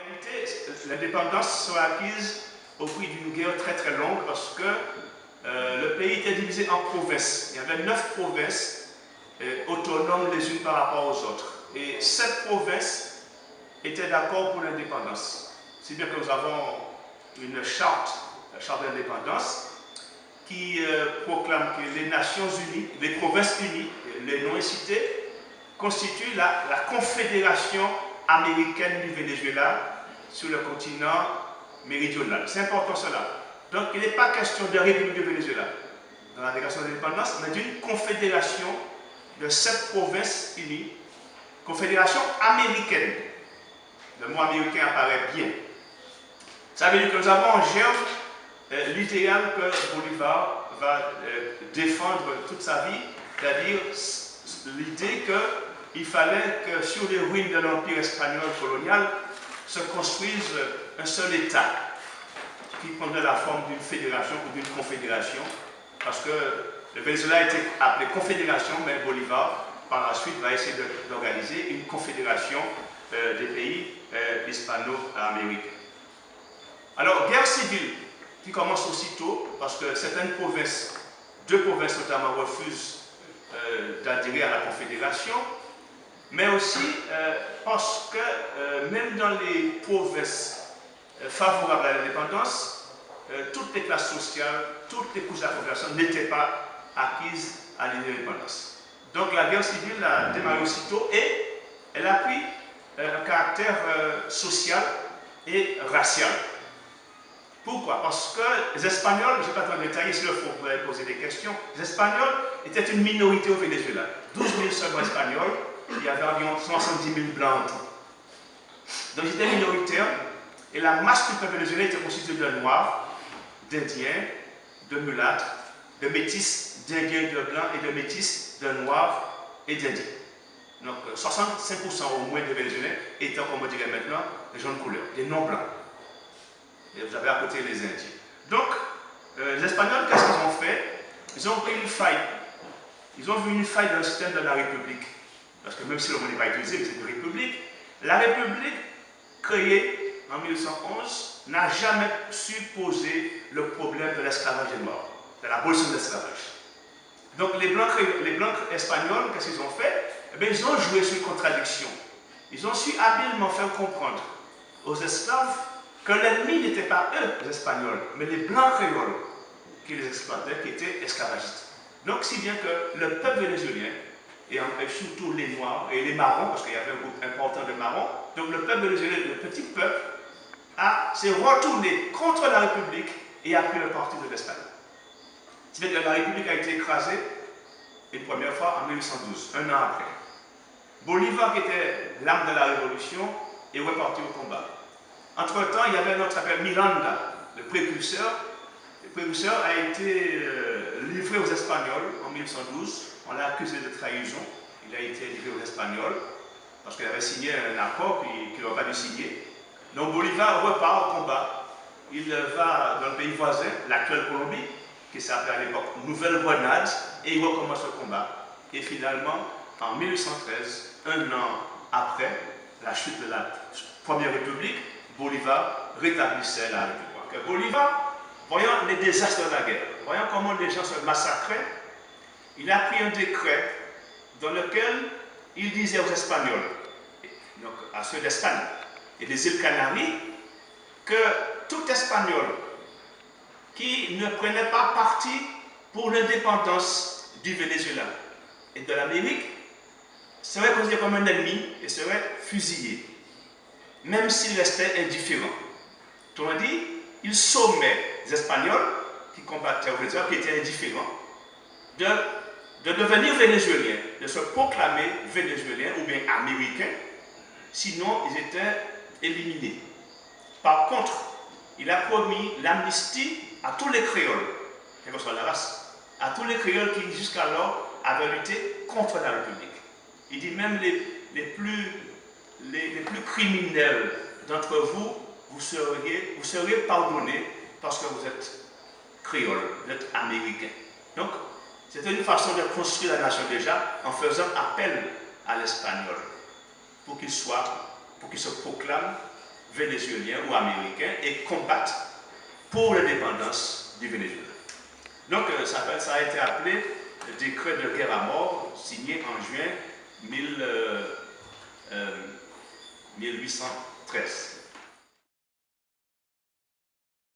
réalité, l'indépendance sera acquise au prix d'une guerre très très longue parce que le pays était divisé en provinces. Il y avait 9 provinces autonomes les unes par rapport aux autres. Et 7 provinces étaient d'accord pour l'indépendance. Si bien que nous avons une charte, la charte d'indépendance, qui proclame que les Nations Unies, les Provinces Unies, les noms cités, constituent la Confédération américaine du Venezuela sur le continent méridional. C'est important cela. Donc il n'est pas question de République du Venezuela dans la déclaration d'indépendance, mais d'une confédération de 7 provinces unies, confédération américaine. Le mot américain apparaît bien. Ça veut dire que nous avons en germe l'idéal que Bolivar va défendre toute sa vie, c'est-à-dire l'idée qu'il fallait que sur les ruines de l'Empire espagnol colonial se construise un seul État qui prendrait la forme d'une fédération ou d'une confédération, parce que le Venezuela a été appelé confédération, mais Bolivar, par la suite, va essayer d'organiser une confédération des pays hispano-américains. Alors, guerre civile qui commence aussitôt, parce que certaines provinces, 2 provinces notamment, refusent d'adhérer à la confédération, mais aussi parce que même dans les provinces favorables à l'indépendance, toutes les classes sociales, toutes les couches de la population n'étaient pas acquises à l'indépendance. Donc la guerre civile a démarré aussitôt et elle a pris un caractère social et racial. Pourquoi? Parce que les Espagnols, je ne vais pas dans le détail, s'il le faut, vous pouvez poser des questions, les Espagnols étaient une minorité au Venezuela. 12 000 seulement Espagnols, il y avait environ 70 000 blancs en tout. Donc ils étaient minoritaires et la masse du peuple vénézuélien était constituée de Noirs, d'Indiens, de mulâtres, de métis, d'Indiens, de blancs et de métis, de Noirs et d'Indiens. Donc 65% au moins des Vénézuéliens étant, comme on dirait maintenant, des gens de couleur, des non-blancs. Et vous avez à côté les Indiens. Donc, les Espagnols, qu'est-ce qu'ils ont fait? Ils ont pris une faille. Ils ont vu une faille dans le système de la République. Parce que même si le mot n'est pas utilisé, mais c'est une République. La République, créée en 1811, n'a jamais su poser le problème de l'esclavage des Noirs, de l'abolition de l'esclavage. Donc, les Blancs espagnols, qu'est-ce qu'ils ont fait? Eh bien, ils ont joué sur une contradiction. Ils ont su habilement faire comprendre aux esclaves que l'ennemi n'était pas eux, les Espagnols, mais les Blancs créoles qui les exploitaient, qui étaient esclavagistes. Donc, si bien que le peuple vénézuélien, et surtout les Noirs et les Marrons, parce qu'il y avait un groupe important de Marrons, donc le peuple vénézuélien, le petit peuple, s'est retourné contre la République et a pris le parti de l'Espagne. Si bien que la République a été écrasée une première fois en 1812, un an après. Bolivar, qui était l'âme de la Révolution, est reparti au combat. Entre-temps, il y avait un autre qui s'appelle Miranda, le précurseur. Le précurseur a été livré aux Espagnols en 1912. On l'a accusé de trahison. Il a été livré aux Espagnols parce qu'il avait signé un accord qu'il n'aurait pas dû signer. Donc Bolivar repart au combat. Il va dans le pays voisin, l'actuelle Colombie, qui s'appelait à l'époque Nouvelle-Grenade, et il recommence le combat. Et finalement, en 1813, un an après la chute de la Première République, Bolivar rétablissait la République. Bolivar, voyant les désastres de la guerre, voyant comment les gens se massacraient, il a pris un décret dans lequel il disait aux Espagnols, donc à ceux d'Espagne et des îles Canaries, que tout Espagnol qui ne prenait pas parti pour l'indépendance du Venezuela et de l'Amérique serait considéré comme un ennemi et serait fusillé, même s'il restait indifférent. Autrement dit, il sommait les Espagnols qui combattaient au Venezuela, qui étaient indifférents, de devenir vénézuéliens, de se proclamer vénézuéliens ou bien américains, sinon ils étaient éliminés. Par contre, il a promis l'amnistie à tous les créoles, quelle que soit la race, à tous les créoles qui jusqu'alors avaient lutté contre la République. Il dit même les plus criminels d'entre vous, vous serez pardonnés parce que vous êtes créoles, vous êtes américains. Donc, c'était une façon de construire la nation déjà en faisant appel à l'espagnol pour qu'il se proclame vénézuéliens ou américains et combattent pour l'indépendance du Venezuela. Donc ça a été appelé le décret de guerre à mort, signé en juin 1813.